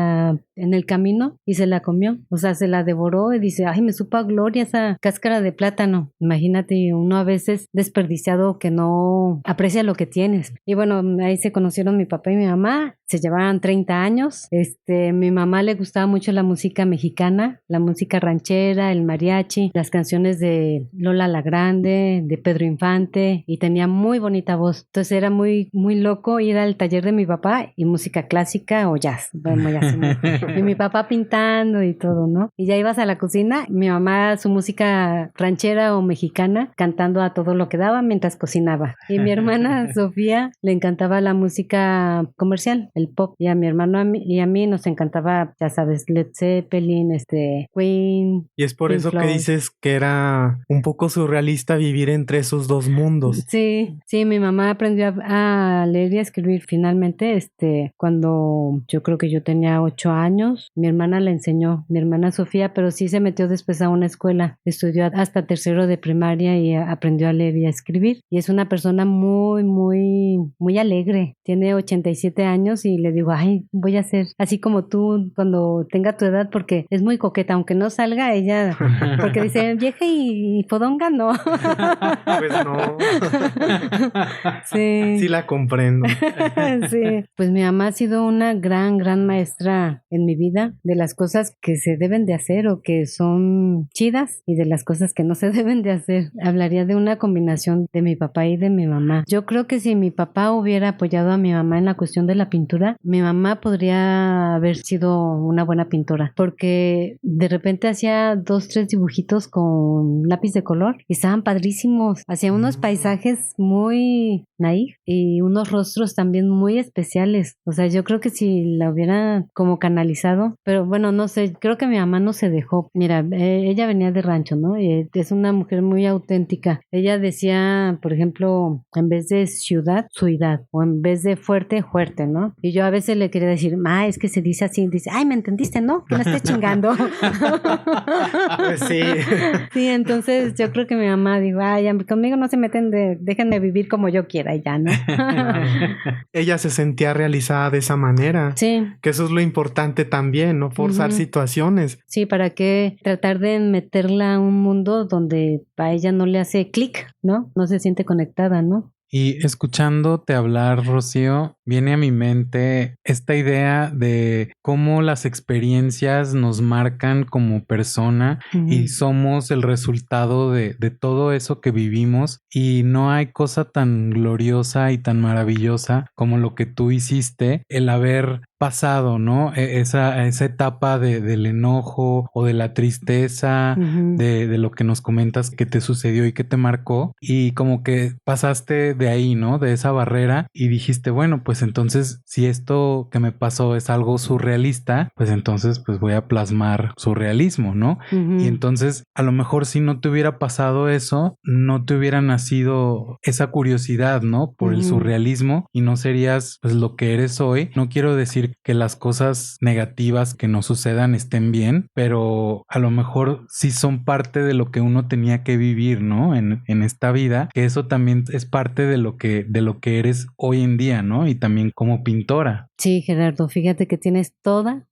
el camino y se la comió, o sea, se la devoró y dice, me supo a gloria esa cáscara de plátano. Imagínate, uno a veces desperdiciado que no aprecia lo que tienes. Y bueno, ahí se conocieron mi papá y mi mamá, se llevaban 30 años. Mi mamá le gustaba mucho la música mexicana, la música ranchera, el mariachi, las canciones de Lola la Grande, de Pedro Infante, y tenía muy bonita voz. Entonces era muy, muy loco ir al taller de mi papá y música clásica o jazz. Bueno, ya y mi papá pintando y todo, ¿no? Y ya ibas a la cocina, mi mamá su música ranchera o mexicana, cantando a todo lo que daba mientras cocinaba. Y mi hermana Sofía le encantaba la música comercial, el pop. Y a mi hermano y a mí nos encantaba, ya sabes, Led Zeppelin, Queen. Y es por Pink eso Floyd. que dices que era un poco surrealista vivir entre esos dos mundos. Sí, mi mamá aprendió a leer y a escribir finalmente, cuando yo creo que yo tenía 8 años. Mi hermana le enseñó, mi hermana Sofía, pero sí se metió después a una escuela, estudió hasta tercero de primaria y aprendió a leer y a escribir. Y es una persona muy, muy, muy alegre. Tiene 87 años y le digo, voy a ser así como tú cuando tenga tu edad, porque es muy coqueta, aunque no salga ella, porque dice, vieja y fodonga, no. Pues no. Sí. Sí la comprendo. Sí. Pues mi mamá ha sido una gran, gran maestra en mi vida, de las cosas que se deben de hacer o que son chidas y de las cosas que no se deben de hacer. Hablaría de una combinación de mi papá y de mi mamá. Yo creo que si mi papá hubiera apoyado a mi mamá en la cuestión de la pintura, mi mamá podría haber sido una buena pintora, porque de repente hacía 2, 3 dibujitos con lápiz de color y estaban padrísimos. Hacía unos paisajes muy naif y unos rostros también muy especiales. O sea, yo creo que si la hubiera como canalizado, pero bueno, no sé, creo que mi mamá no se dejó. Mira, ella venía de rancho, ¿no? Y es una mujer muy auténtica. Ella decía, por ejemplo, en vez de ciudad, ciudad, o en vez de fuerte, fuerte, ¿no? Y yo a veces le quería decir, es que se dice así, dice, ¿me entendiste, no? Que no estés chingando. Pues sí. Sí, entonces yo creo que mi mamá dijo, conmigo no se meten, déjenme vivir como yo quiera y ya, ¿no? Ella se sentía realizada de esa manera. Sí. Que eso es lo importante también, no forzar situaciones. Sí, ¿para qué tratar de meterla a un mundo donde a ella no le hace clic, ¿no? No se siente conectada, ¿no? Y escuchándote hablar, Rocío, viene a mi mente esta idea de cómo las experiencias nos marcan como persona y somos el resultado de todo eso que vivimos, y no hay cosa tan gloriosa y tan maravillosa como lo que tú hiciste, el haber pasado, ¿no? Esa etapa del enojo o de la tristeza, Ujú. de lo que nos comentas que te sucedió y que te marcó, y como que pasaste de ahí, ¿no? De esa barrera y dijiste, bueno, pues entonces si esto que me pasó es algo surrealista, pues entonces pues voy a plasmar surrealismo, ¿no? Y Ujú. entonces a lo mejor si no te hubiera pasado eso, no te hubiera nacido esa curiosidad, ¿no? Por el Ujú. surrealismo y no serías pues lo que eres hoy. No quiero decir que las cosas negativas que nos sucedan estén bien, pero a lo mejor sí son parte de lo que uno tenía que vivir, ¿no? En esta vida, que eso también es parte de lo que eres hoy en día, ¿no? Y también como pintora. Sí, Gerardo, fíjate que tienes toda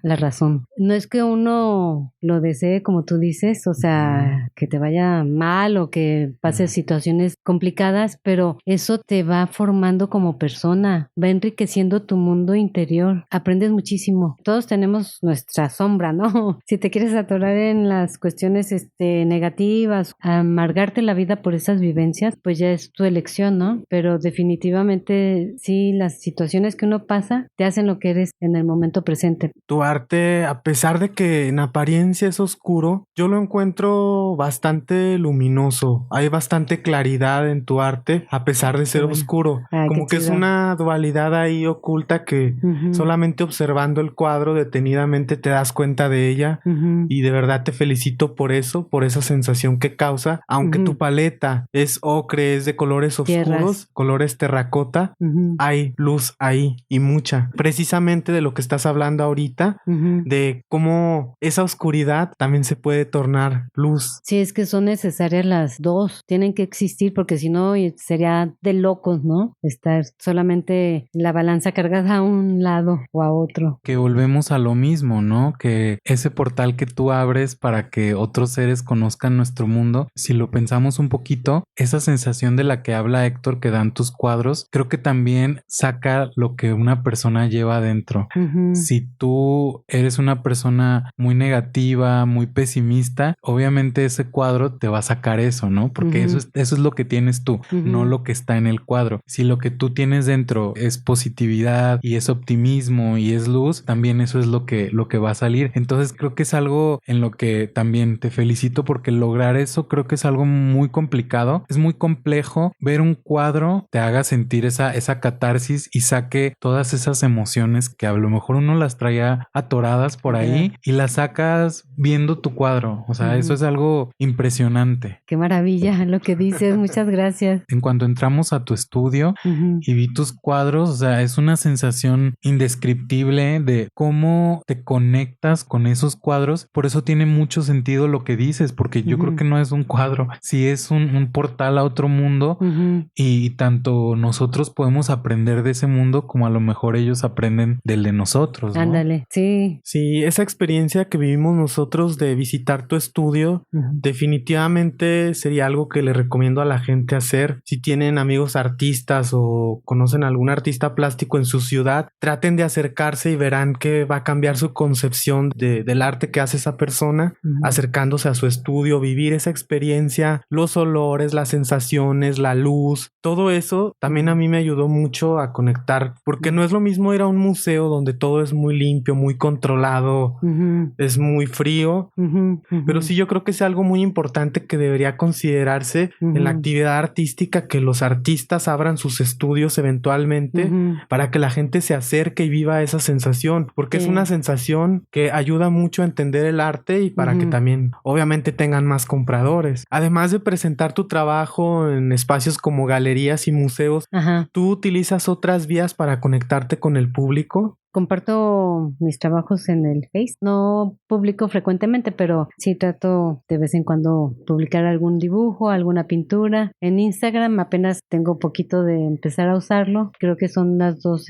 la razón. No es que uno lo desee, como tú dices, o sea, que te vaya mal o que pases situaciones complicadas, pero eso te va formando como persona, va enriqueciendo tu mundo interior, aprendes muchísimo. Todos tenemos nuestra sombra, ¿no? Si te quieres atorar en las cuestiones negativas, amargarte la vida por esas vivencias, pues ya es tu elección, ¿no? Pero definitivamente sí, las situaciones que uno pasa te hacen lo que eres en el momento presente. Tu arte, a pesar de que en apariencia es oscuro, yo lo encuentro bastante luminoso. Hay bastante claridad en tu arte, a pesar de Qué ser bueno. oscuro. Ah, qué Como que es chido. una dualidad ahí oculta que Ujú. solamente observando el cuadro detenidamente te das cuenta de ella. Ujú. Y de verdad te felicito por eso, por esa sensación que causa. Aunque Ujú. tu paleta es ocre, es de colores Tierras. oscuros, colores terracota, Ujú. hay luz ahí y mucha. Precisamente de lo que estás hablando ahorita, Ujú. de cómo esa oscuridad también se puede tornar luz. Sí, es que son necesarias las dos, tienen que existir porque si no sería de locos, ¿no? Estar solamente la balanza cargada a un lado o a otro. Que volvemos a lo mismo, ¿no? Que ese portal que tú abres para que otros seres conozcan nuestro mundo, si lo pensamos un poquito, esa sensación de la que habla Héctor que dan tus cuadros, creo que también saca lo que una persona lleva adentro. Ujú. Si tú eres una persona muy negativa, muy pesimista, obviamente ese cuadro te va a sacar eso, ¿no? Porque Ujú. eso es lo que tienes tú, Ujú. no lo que está en el cuadro. Si lo que tú tienes dentro es positividad y es optimismo y es luz, también eso es lo que va a salir. Entonces creo que es algo en lo que también te felicito porque lograr eso creo que es algo muy complicado. Es muy complejo ver un cuadro te haga sentir esa catarsis y saque todas esas emociones que a lo mejor uno las traía atoradas por ahí y las sacas viendo tu cuadro. O sea, eso Ujú. es algo impresionante. Qué maravilla lo que dices, muchas gracias. En cuanto entramos a tu estudio Ujú. y vi tus cuadros, o sea, es una sensación indescriptible de cómo te conectas con esos cuadros. Por eso tiene mucho sentido lo que dices, porque yo creo Ujú. que no es un cuadro, sí es un portal a otro mundo Ujú. y tanto nosotros podemos aprender de ese mundo como a lo mejor ellos aprenden del de nosotros, ¿no? Ándale, sí. Sí, esa experiencia que vivimos nosotros de visitar tu estudio, Ujú. definitivamente sería algo que le recomiendo a la gente hacer. Si tienen amigos artistas o conocen a algún artista plástico en su ciudad, traten de acercarse y verán que va a cambiar su concepción del arte que hace esa persona, Ujú. acercándose a su estudio, vivir esa experiencia, los olores, las sensaciones, la luz, todo eso también a mí me ayudó mucho a conectar, porque no es lo mismo ir a un museo donde todo es muy limpio, muy controlado, Ujú. es muy frío. Ujú. Ujú. Pero sí, yo creo que es algo muy importante que debería considerarse en la Ujú. actividad artística, que los artistas abran sus estudios eventualmente Ujú. para que la gente se acerque y viva esa sensación, porque es Sí. una sensación que ayuda mucho a entender el arte y para que Ujú. también obviamente tengan más compradores. Además de presentar tu trabajo en espacios como galerías y museos, Ajá. ¿tú utilizas otras vías para conectarte con el público? Comparto mis trabajos en el Face. No publico frecuentemente, pero sí trato de vez en cuando publicar algún dibujo, alguna pintura. En Instagram apenas tengo poquito de empezar a usarlo. Creo que son las dos,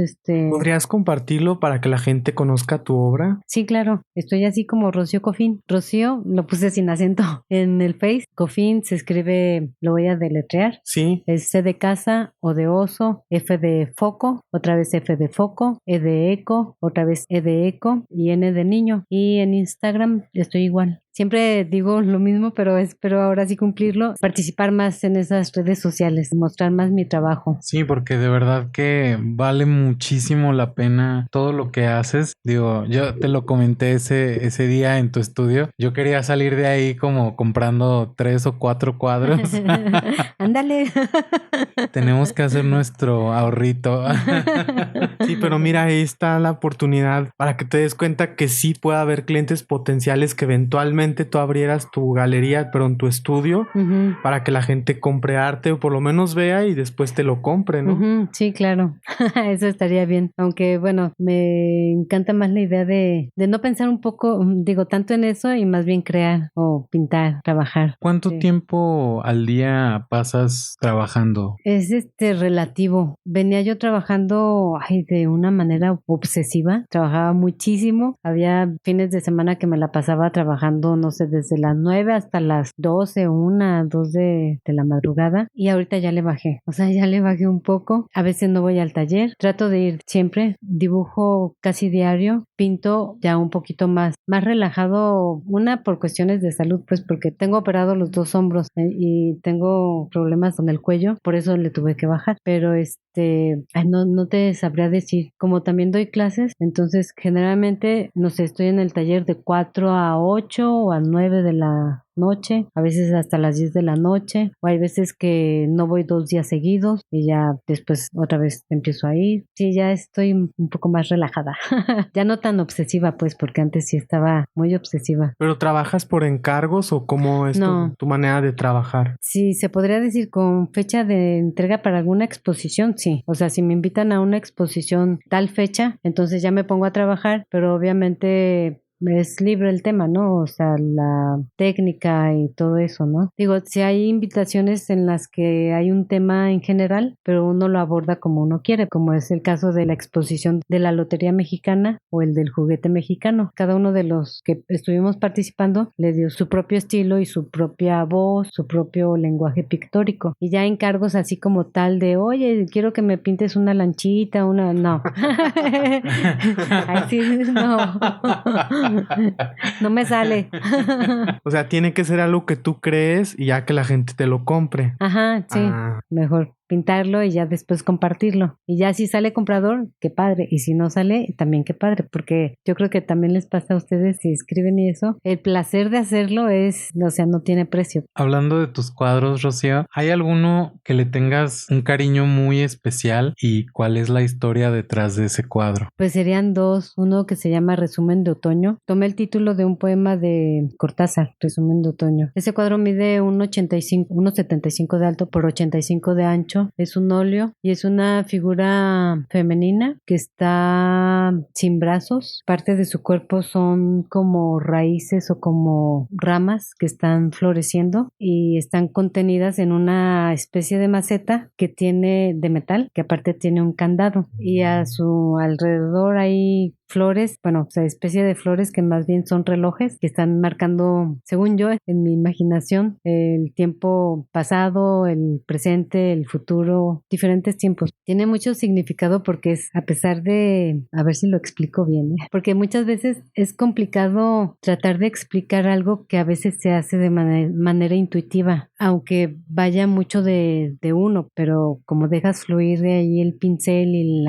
¿Podrías compartirlo para que la gente conozca tu obra? Sí, claro. Estoy así como Rocío Cofín. Rocío lo puse sin acento en el Face. Cofín se escribe, lo voy a deletrear. Sí. Es C de casa, O de oso, F de foco, otra vez F de foco, E de eco, otra vez E de eco y N de niño. Y en Instagram estoy igual. Siempre digo lo mismo, pero espero ahora sí cumplirlo, participar más en esas redes sociales, mostrar más mi trabajo. Sí, porque de verdad que vale muchísimo la pena todo lo que haces. Digo, yo te lo comenté ese día en tu estudio. Yo quería salir de ahí como comprando 3 o 4 cuadros. Ándale. Tenemos que hacer nuestro ahorrito. Sí, pero mira, ahí está la oportunidad para que te des cuenta que sí puede haber clientes potenciales, que eventualmente tú abrieras tu galería, pero en tu estudio, Ujú. para que la gente compre arte o por lo menos vea y después te lo compre, ¿no? Ujú, sí, claro. Eso estaría bien. Aunque, bueno, me encanta más la idea de no pensar un poco, digo, tanto en eso y más bien crear o pintar, trabajar. ¿Cuánto Sí. tiempo al día pasas trabajando? Es relativo. Venía yo trabajando de una manera obsesiva. Trabajaba muchísimo. Había fines de semana que me la pasaba trabajando, no sé, desde las 9 hasta las 12, 1, 2 de la madrugada. Y ahorita ya le bajé. O sea, ya le bajé un poco. A veces no voy al taller. Trato de ir siempre. Dibujo casi diario. Pinto ya un poquito más relajado. Una por cuestiones de salud, pues porque tengo operados los 2 hombros y tengo problemas con el cuello. Por eso le tuve que bajar, pero no te sabría decir, como también doy clases, entonces generalmente, no sé, estoy en el taller de 4 a 8 o a 9 de la noche, a veces hasta las 10 de la noche, o hay veces que no voy 2 días seguidos y ya después otra vez empiezo a ir. Sí, ya estoy un poco más relajada, ya no tan obsesiva, pues, porque antes sí estaba muy obsesiva. ¿Pero trabajas por encargos o cómo es No. tu manera de trabajar? Sí, se podría decir con fecha de entrega para alguna exposición, sí. O sea, si me invitan a una exposición tal fecha, entonces ya me pongo a trabajar, pero obviamente es libre el tema, ¿no? O sea, la técnica y todo eso, ¿no? Digo, si hay invitaciones en las que hay un tema en general, pero uno lo aborda como uno quiere, como es el caso de la exposición de la Lotería Mexicana o el del juguete mexicano. Cada uno de los que estuvimos participando le dio su propio estilo y su propia voz, su propio lenguaje pictórico. Y ya encargos así como tal de, oye, quiero que me pintes una lanchita, no. Así no. No me sale. O sea, tiene que ser algo que tú crees y ya que la gente te lo compre. Ajá, sí. Ah. Mejor pintarlo y ya después compartirlo. Y ya si sale comprador, qué padre. Y si no sale, también qué padre. Porque yo creo que también les pasa a ustedes si escriben y eso. El placer de hacerlo o sea, no tiene precio. Hablando de tus cuadros, Rocío, ¿hay alguno que le tengas un cariño muy especial y cuál es la historia detrás de ese cuadro? Pues serían 2. Uno que se llama Resumen de Otoño. Tomé el título de un poema de Cortázar, Resumen de Otoño. Ese cuadro mide 1,75 de alto por 85 de ancho. Es un óleo y es una figura femenina que está sin brazos. Parte de su cuerpo son como raíces o como ramas que están floreciendo y están contenidas en una especie de maceta que tiene de metal, que aparte tiene un candado, y a su alrededor hay flores, bueno, o sea, especie de flores que más bien son relojes que están marcando, según yo, en mi imaginación, el tiempo pasado, el presente, el futuro, diferentes tiempos. Tiene mucho significado porque a pesar de, a ver si lo explico bien, porque muchas veces es complicado tratar de explicar algo que a veces se hace de manera intuitiva, aunque vaya mucho de uno, pero como dejas fluir de ahí el pincel y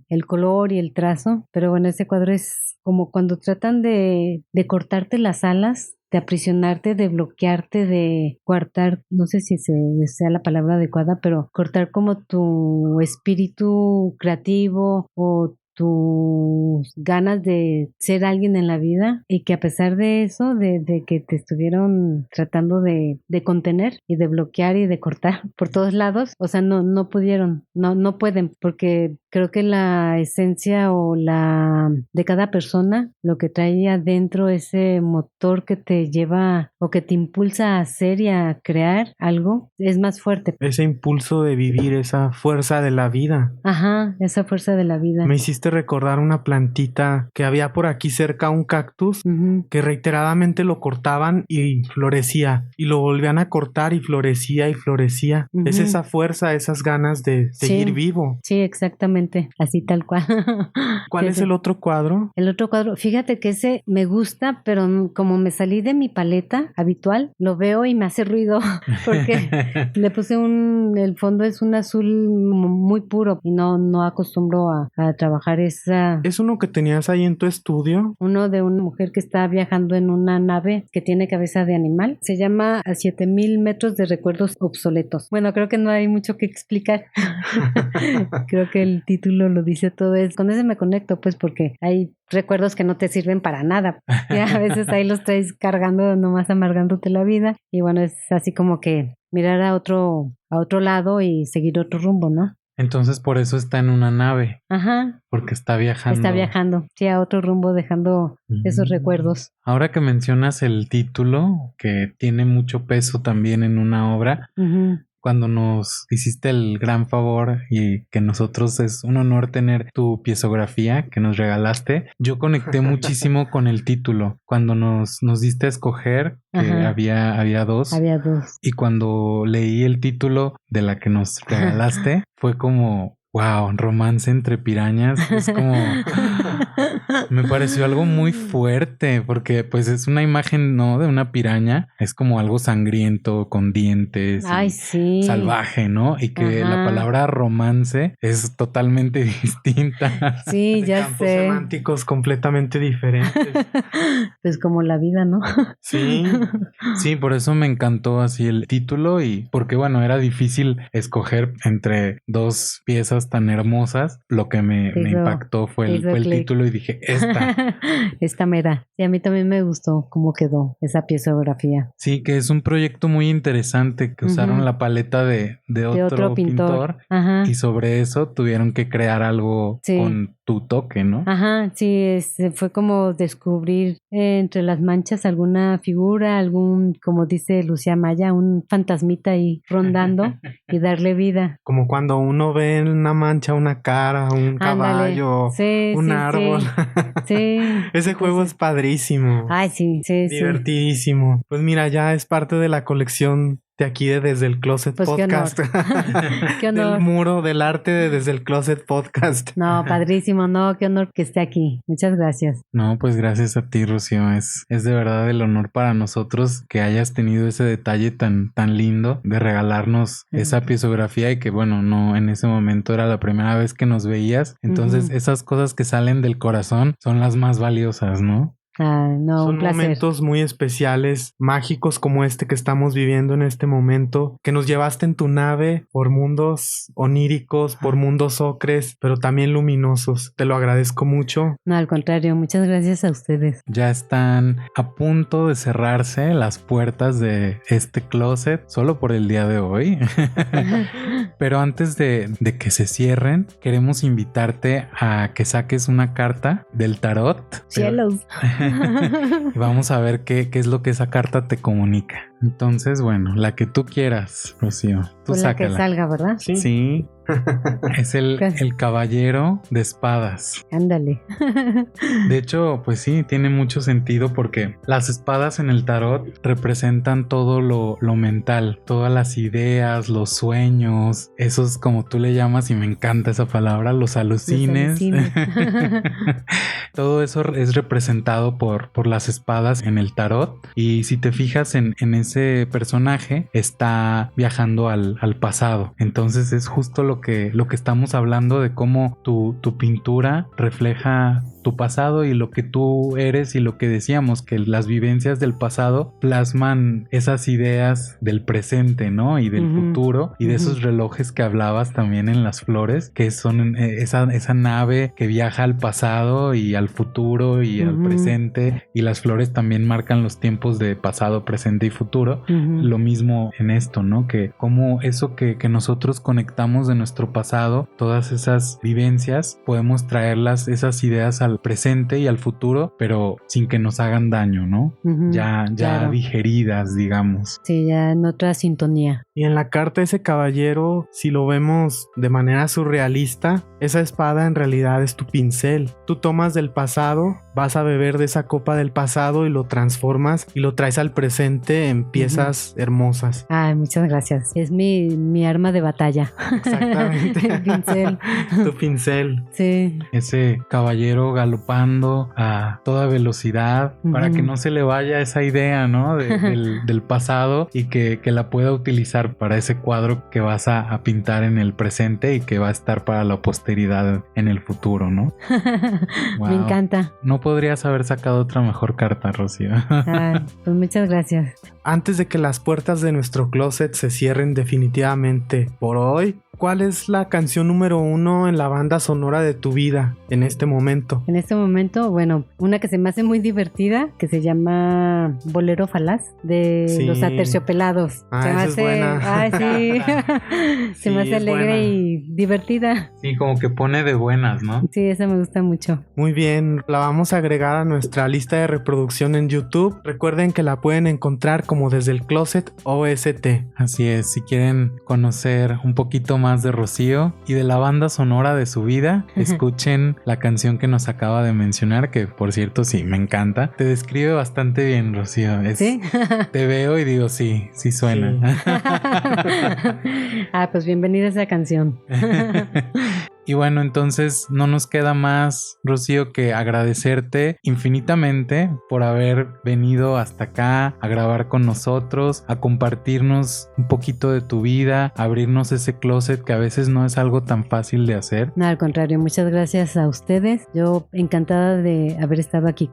el color y el trazo, pero bueno, ese cuadro es como cuando tratan de cortarte las alas, de aprisionarte, de bloquearte, de coartar, no sé si sea la palabra adecuada, pero cortar como tu espíritu creativo o tus ganas de ser alguien en la vida, y que a pesar de eso, de que te estuvieron tratando de contener y de bloquear y de cortar por todos lados, o sea, no pudieron, no pueden, porque creo que la esencia de cada persona, lo que trae adentro, ese motor que te lleva o que te impulsa a hacer y a crear algo, es más fuerte. Ese impulso de vivir, esa fuerza de la vida. Ajá, esa fuerza de la vida. Me hiciste hiciste recordar una plantita que había por aquí cerca, un cactus, que reiteradamente lo cortaban y florecía, y lo volvían a cortar y florecía y florecía. Es esa fuerza, esas ganas de seguir vivo. Sí, exactamente, así tal cual. ¿Cuál es el otro cuadro? El otro cuadro, fíjate que ese me gusta, pero como me salí de mi paleta habitual, lo veo y me hace ruido porque le puse el fondo es un azul muy puro y no acostumbro a trabajar esa. ¿Es uno que tenías ahí en tu estudio? Uno de una mujer que está viajando en una nave que tiene cabeza de animal. Se llama A 7000 metros de recuerdos obsoletos. Bueno, creo que no hay mucho que explicar. Creo que el título lo dice todo. Con ese me conecto, pues, porque hay recuerdos que no te sirven para nada. Ya a veces ahí los traes cargando, nomás amargándote la vida. Y bueno, es así como que mirar a otro lado y seguir otro rumbo, ¿no? Entonces por eso está en una nave. Ajá. Porque está viajando. Está viajando, sí, a otro rumbo, dejando esos recuerdos. Ahora que mencionas el título, que tiene mucho peso también en una obra, cuando nos hiciste el gran favor y que nosotros es un honor tener tu piezografía que nos regalaste, yo conecté muchísimo con el título. Cuando nos diste a escoger, que había dos. Había dos. Y cuando leí el título de la que nos regalaste, fue como... Wow, romance entre pirañas, es como... Me pareció algo muy fuerte porque pues es una imagen, ¿no? De una piraña, es como algo sangriento, con dientes. Ay, sí. Salvaje, ¿no? Y que la palabra romance es totalmente distinta. Sí, ya campos sé. semánticos completamente diferentes. Pues como la vida, ¿no? Sí, sí, por eso me encantó así el título y porque bueno, era difícil escoger entre dos piezas tan hermosas. Lo que me impactó fue el título y dije, esta mera. Y a mí también me gustó cómo quedó esa piezografía. Sí, que es un proyecto muy interesante que usaron la paleta de otro pintor. Y sobre eso tuvieron que crear algo con tu toque, ¿no? Ajá, sí, fue como descubrir entre las manchas alguna figura, como dice Lucía Maya, un fantasmita ahí rondando y darle vida. Como cuando uno ve en una mancha una cara, un caballo, un árbol. Sí. Ese juego es padrísimo. Ay, sí. Divertidísimo. Pues mira, ya es parte de la colección de aquí de Desde el Closet Podcast. Qué honor. Del muro del arte de Desde el Closet Podcast. No, padrísimo, no, qué honor que esté aquí. Muchas gracias. No, pues gracias a ti, Rocío. Es de verdad el honor para nosotros que hayas tenido ese detalle tan lindo de regalarnos esa piezografía y que bueno, no, en ese momento era la primera vez que nos veías. Entonces esas cosas que salen del corazón son las más valiosas, ¿no? No, son un placer. Momentos muy especiales, mágicos como este que estamos viviendo en este momento, que nos llevaste en tu nave por mundos oníricos, por mundos ocres, pero también luminosos. Te lo agradezco mucho. No, al contrario, muchas gracias a ustedes. Ya están a punto de cerrarse las puertas de este closet, solo por el día de hoy. Pero antes de que se cierren, queremos invitarte a que saques una carta del tarot. Cielos. Y vamos a ver qué es lo que esa carta te comunica. Entonces, bueno, la que tú quieras, Rocío. Tú pues sácala. La que salga, ¿verdad? Sí. Es el caballero de espadas. Ándale. De hecho, pues sí, tiene mucho sentido porque las espadas en el tarot representan todo lo mental, todas las ideas, los sueños, esos como tú le llamas y me encanta esa palabra, los alucines. Todo eso es representado por las espadas en el tarot y si te fijas en ese personaje está viajando al pasado. Entonces es justo lo que estamos hablando de cómo tu pintura refleja tu pasado y lo que tú eres y lo que decíamos, que las vivencias del pasado plasman esas ideas del presente, ¿no? Y del futuro y de esos relojes que hablabas también en las flores, que son esa nave que viaja al pasado y al futuro y al presente, y las flores también marcan los tiempos de pasado, presente y futuro. Lo mismo en esto, ¿no? Que como eso que nosotros conectamos de nuestro pasado, todas esas vivencias, podemos traerlas, esas ideas al presente y al futuro, pero sin que nos hagan daño, ¿no? Ya claro. digeridas, digamos. Sí, ya en otra sintonía. Y en la carta ese caballero, si lo vemos de manera surrealista, esa espada en realidad es tu pincel. Tú tomas del pasado, vas a beber de esa copa del pasado y lo transformas y lo traes al presente en piezas hermosas. Ay, muchas gracias. Es mi arma de batalla. Exactamente. El pincel. Tu pincel. Sí. Ese caballero galopando a toda velocidad para que no se le vaya esa idea, ¿no? Del pasado y que la pueda utilizar para ese cuadro que vas a pintar en el presente y que va a estar para la posteridad en el futuro, ¿no? Wow. Me encanta. No podrías haber sacado otra mejor carta, Rocío. Ay, pues muchas gracias. Antes de que las puertas de nuestro closet se cierren definitivamente por hoy, ¿cuál es la canción número 1 en la banda sonora de tu vida en este momento? En este momento, bueno, una que se me hace muy divertida, que se llama Bolero Falaz, de Los Aterciopelados. Se me esa es buena. Ay, sí. Se me hace alegre buena. y divertida. Sí, como que pone de buenas, ¿no? Sí, esa me gusta mucho. Muy bien, la vamos a agregar a nuestra lista de reproducción en YouTube. Recuerden que la pueden encontrar como Desde el Closet OST. Así es, si quieren conocer un poquito más de Rocío y de la banda sonora de su vida, escuchen la canción que nos acaba de mencionar, que por cierto sí, me encanta. Te describe bastante bien, Rocío. ¿Sí? Te veo y digo, sí suena. Sí. Pues bienvenida a esa canción. Y bueno, entonces no nos queda más, Rocío, que agradecerte infinitamente por haber venido hasta acá a grabar con nosotros, a compartirnos un poquito de tu vida, a abrirnos ese closet que a veces no es algo tan fácil de hacer. No, al contrario, muchas gracias a ustedes. Yo encantada de haber estado aquí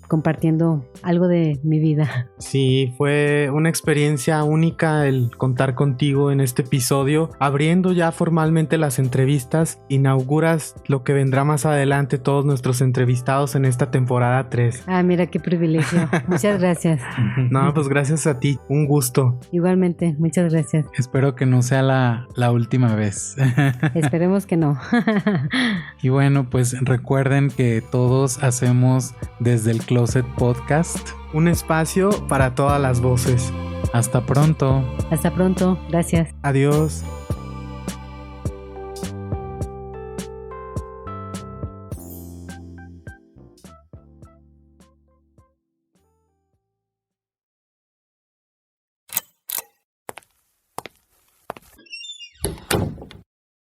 compartiendo algo de mi vida. Sí, fue una experiencia única el contar contigo en este episodio, abriendo ya formalmente las entrevistas. Inauguras lo que vendrá más adelante, todos nuestros entrevistados en esta temporada 3. Ah, mira qué privilegio. Muchas gracias. No, pues gracias a ti, un gusto. Igualmente, muchas gracias. Espero que no sea la última vez. Esperemos que no. Y bueno, pues recuerden que todos hacemos Desde el Closet Podcast. Un espacio para todas las voces. Hasta pronto. Hasta pronto. Gracias. Adiós.